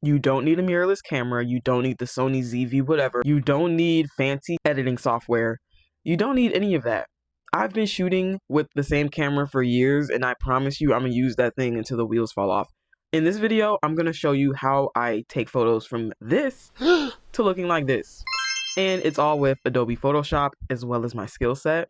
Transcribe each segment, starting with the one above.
You don't need a mirrorless camera. You don't need the Sony ZV whatever. You don't need fancy editing software. You don't need any of that. I've been shooting with the same camera for years, and I promise you I'm going to use that thing until the wheels fall off. In this video, I'm going to show you how I take photos from this to looking like this. And it's all with Adobe Photoshop as well as my skill set.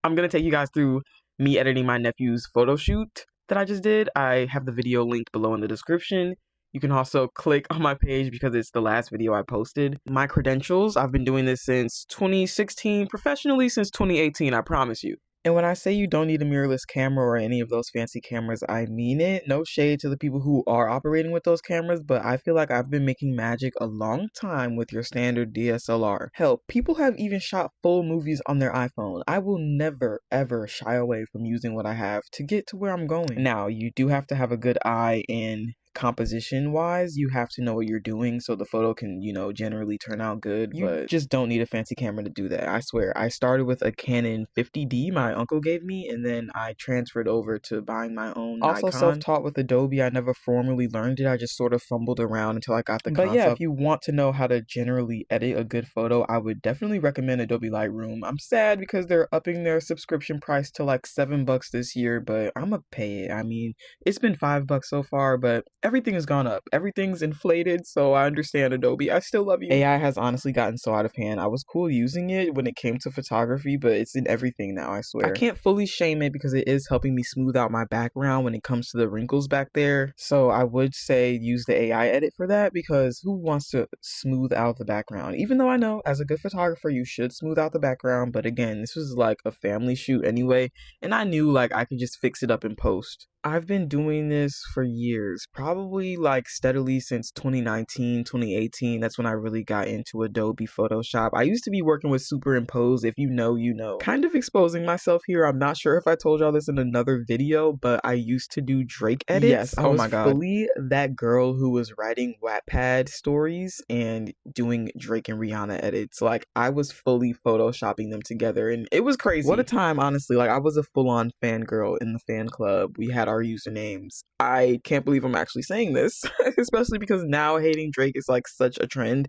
I'm going to take you guys through me editing my nephew's photo shoot that I just did. I have the video linked below in the description. You can also click on my page because it's the last video I posted. My credentials, I've been doing this since 2016, professionally since 2018, I promise you. And when I say you don't need a mirrorless camera or any of those fancy cameras, I mean it. No shade to the people who are operating with those cameras, but I feel like I've been making magic a long time with your standard DSLR. Hell, people have even shot full movies on their iPhone. I will never, ever shy away from using what I have to get to where I'm going. Now, you do have to have a good eye in composition wise. You have to know what you're doing so the photo can, generally turn out good. You just don't need a fancy camera to do that. I swear. I started with a Canon 50D my uncle gave me, and then I transferred over to buying my own Also Nikon. Self-taught with Adobe. I never formally learned it. I just sort of fumbled around until I got the concept. But yeah, if you want to know how to generally edit a good photo, I would definitely recommend Adobe Lightroom. I'm sad because they're upping their subscription price to like $7 this year, but I'm gonna pay it. I mean, it's been $5 so far, but everything has gone up. Everything's inflated, so I understand, Adobe. I still love you. AI has honestly gotten so out of hand. I was cool using it when it came to photography, but it's in everything now, I swear. I can't fully shame it because it is helping me smooth out my background when it comes to the wrinkles back there. So I would say use the AI edit for that, because who wants to smooth out the background? Even though I know as a good photographer, you should smooth out the background. But again, this was like a family shoot anyway, and I knew like I could just fix it up in post. I've been doing this for years, probably like steadily since 2019, 2018. That's when I really got into Adobe Photoshop. I used to be working with superimpose. If you know, you know. Kind of exposing myself here. I'm not sure if I told y'all this in another video, but I used to do Drake edits. Yes, I was fully that girl who was writing Wattpad stories and doing Drake and Rihanna edits. Like, I was fully photoshopping them together, and it was crazy. What a time, honestly. Like, I was a full-on fangirl in the fan club. We had our usernames. I can't believe I'm actually saying this, especially because now hating Drake is like such a trend.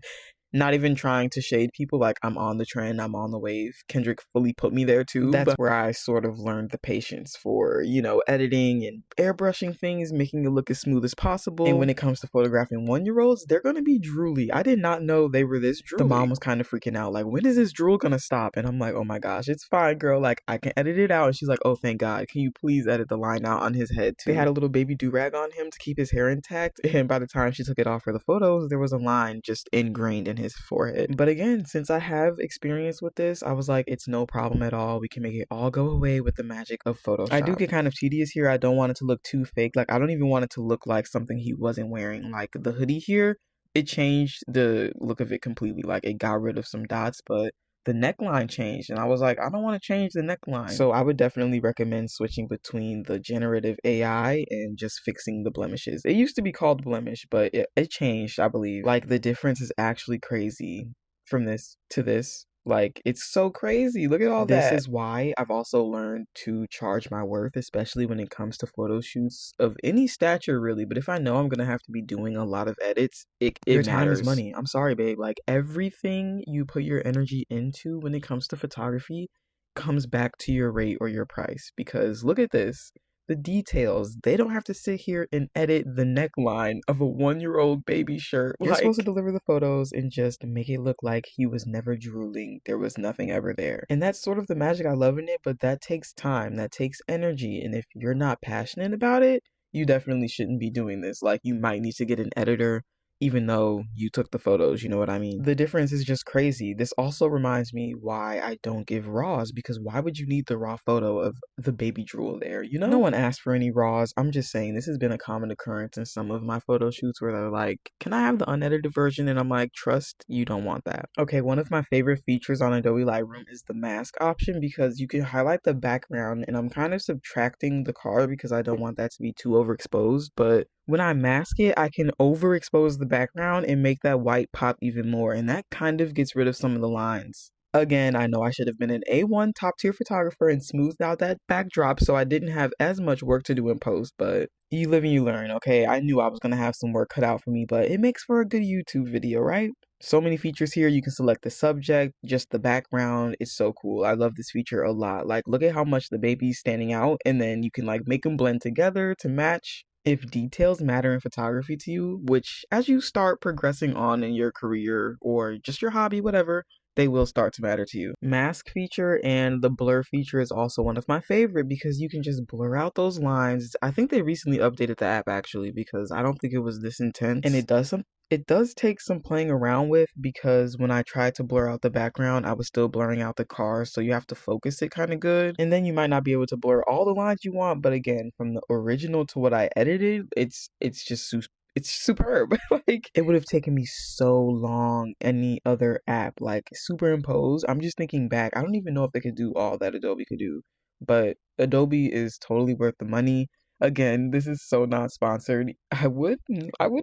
Not even trying to shade people, like I'm on the trend, I'm on the wave. Kendrick fully put me there too. That's where I sort of learned the patience for, editing and airbrushing things, making it look as smooth as possible. And when it comes to photographing 1-year-olds, they're gonna be drooly. I did not know they were this drooly. The mom was kind of freaking out, like, when is this drool gonna stop? And I'm like, oh my gosh, it's fine, girl. Like, I can edit it out. And she's like, oh, thank God. Can you please edit the line out on his head too? They had a little baby do-rag on him to keep his hair intact. And by the time she took it off for the photos, there was a line just ingrained in his forehead. But again, since I have experience with this, I was like, it's no problem at all. We can make it all go away with the magic of Photoshop. I do get kind of tedious here. I don't want it to look too fake. Like, I don't even want it to look like something he wasn't wearing. Like the hoodie here, it changed the look of it completely. Like, it got rid of some dots, but the neckline changed, and I was like, I don't want to change the neckline. So I would definitely recommend switching between the generative AI and just fixing the blemishes. It used to be called blemish, but it changed, I believe. Like, the difference is actually crazy from this to this. Like, it's so crazy. Look at all that. This is why I've also learned to charge my worth, especially when it comes to photo shoots of any stature, really. But if I know I'm going to have to be doing a lot of edits, it your matters. Time is money. I'm sorry, babe. Like, everything you put your energy into when it comes to photography comes back to your rate or your price. Because look at this. The details. They don't have to sit here and edit the neckline of a 1-year-old baby shirt. You're supposed to deliver the photos and just make it look like he was never drooling. There was nothing ever there. And that's sort of the magic I love in it, but that takes time. That takes energy. And if you're not passionate about it, you definitely shouldn't be doing this. Like, you might need to get an editor, even though you took the photos, you know what I mean? The difference is just crazy. This also reminds me why I don't give raws, because why would you need the raw photo of the baby drool there, No one asked for any raws. I'm just saying this has been a common occurrence in some of my photo shoots where they're like, can I have the unedited version? And I'm like, trust, you don't want that. Okay, one of my favorite features on Adobe Lightroom is the mask option, because you can highlight the background, and I'm kind of subtracting the car because I don't want that to be too overexposed, but when I mask it, I can overexpose the background and make that white pop even more, and that kind of gets rid of some of the lines. Again, I know I should have been an A1 top tier photographer and smoothed out that backdrop so I didn't have as much work to do in post, but you live and you learn, okay? I knew I was gonna have some work cut out for me, but it makes for a good YouTube video, right? So many features here. You can select the subject, just the background. It's so cool. I love this feature a lot. Like, look at how much the baby's standing out, and then you can like make them blend together to match. If details matter in photography to you, which as you start progressing on in your career or just your hobby, whatever, they will start to matter to you. Mask feature and the blur feature is also one of my favorite because you can just blur out those lines. I think they recently updated the app actually because I don't think it was this intense. And it does take some playing around with because when I tried to blur out the background, I was still blurring out the cars, so you have to focus it kind of good. And then you might not be able to blur all the lines you want, but again, from the original to what I edited, it's just it's superb. Like, it would have taken me so long any other app like superimpose. I'm just thinking back, I don't even know if they could do all that Adobe could do, but Adobe is totally worth the money. Again, this is so not sponsored. I would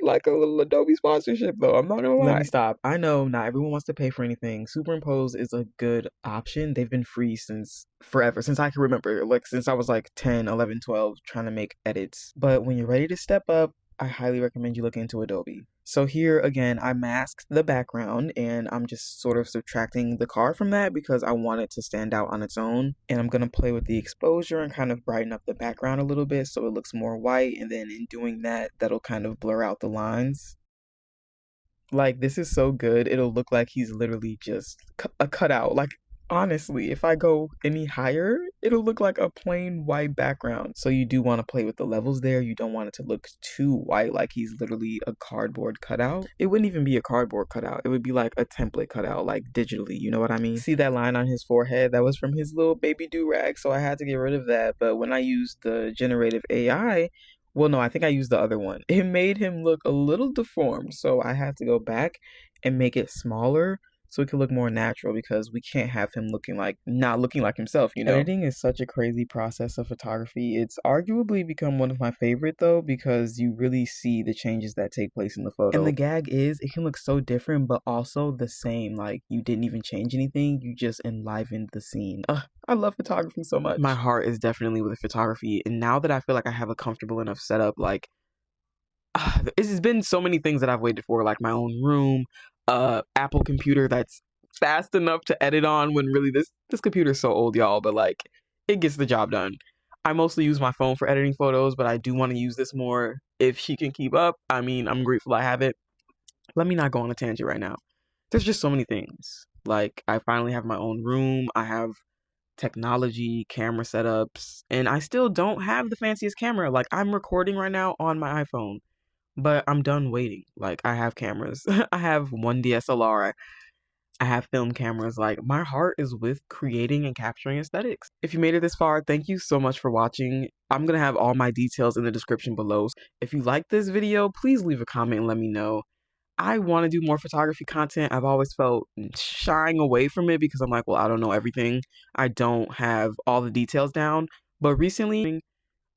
like a little Adobe sponsorship though. I'm not gonna lie. Let me stop. I know not everyone wants to pay for anything. Superimpose is a good option. They've been free since forever, since I can remember, like since I was like 10, 11, 12 trying to make edits. But when you're ready to step up, I highly recommend you look into Adobe. So here again, I masked the background and I'm just sort of subtracting the car from that because I want it to stand out on its own. And I'm going to play with the exposure and kind of brighten up the background a little bit so it looks more white. And then in doing that, that'll kind of blur out the lines. Like, this is so good. It'll look like he's literally just a cutout. Like, honestly, if I go any higher, it'll look like a plain white background. So you do want to play with the levels there. You don't want it to look too white, like he's literally a cardboard cutout. It wouldn't even be a cardboard cutout. It would be like a template cutout, like digitally, you know what I mean? See that line on his forehead? That was from his little baby do-rag, so I had to get rid of that. But when I used the generative AI, well, no, I think I used the other one. It made him look a little deformed, so I had to go back and make it smaller so it could look more natural because we can't have him not looking like himself, you know? Editing is such a crazy process of photography. It's arguably become one of my favorite though because you really see the changes that take place in the photo. And the gag is, it can look so different but also the same. Like, you didn't even change anything, you just enlivened the scene. I love photography so much. My heart is definitely with photography, and now that I feel like I have a comfortable enough setup, like, it's been so many things that I've waited for, like my own room, Apple computer that's fast enough to edit on when really this computer is so old, y'all, but like, it gets the job done. I mostly use my phone for editing photos, but I do want to use this more. If she can keep up, I mean, I'm grateful I have it. Let me not go on a tangent right now. There's just so many things. Like, I finally have my own room. I have technology, camera setups, and I still don't have the fanciest camera. Like, I'm recording right now on my iPhone, but I'm done waiting. Like, I have cameras. I have one DSLR. I have film cameras. Like, my heart is with creating and capturing aesthetics. If you made it this far, thank you so much for watching. I'm gonna have all my details in the description below. If you like this video, please leave a comment and let me know. I want to do more photography content. I've always felt shying away from it because I'm like, well, I don't know everything. I don't have all the details down. But recently,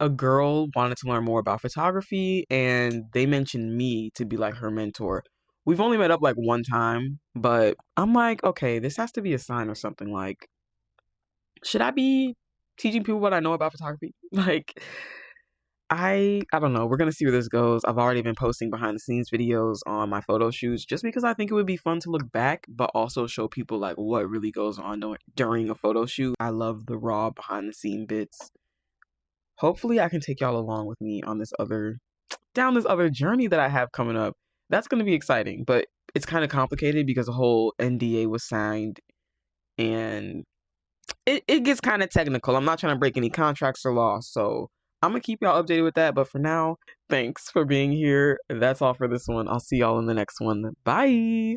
a girl wanted to learn more about photography and they mentioned me to be like her mentor. We've only met up like one time, but I'm like, okay, this has to be a sign or something. Like, should I be teaching people what I know about photography? Like, I don't know. We're gonna see where this goes. I've already been posting behind the scenes videos on my photo shoots just because I think it would be fun to look back, but also show people like what really goes on during a photo shoot. I love the raw behind the scene bits. Hopefully I can take y'all along with me on this other journey that I have coming up. That's gonna be exciting, but it's kind of complicated because a whole NDA was signed and it gets kind of technical. I'm not trying to break any contracts or laws, so I'm gonna keep y'all updated with that. But for now, thanks for being here. That's all for this one. I'll see y'all in the next one. Bye.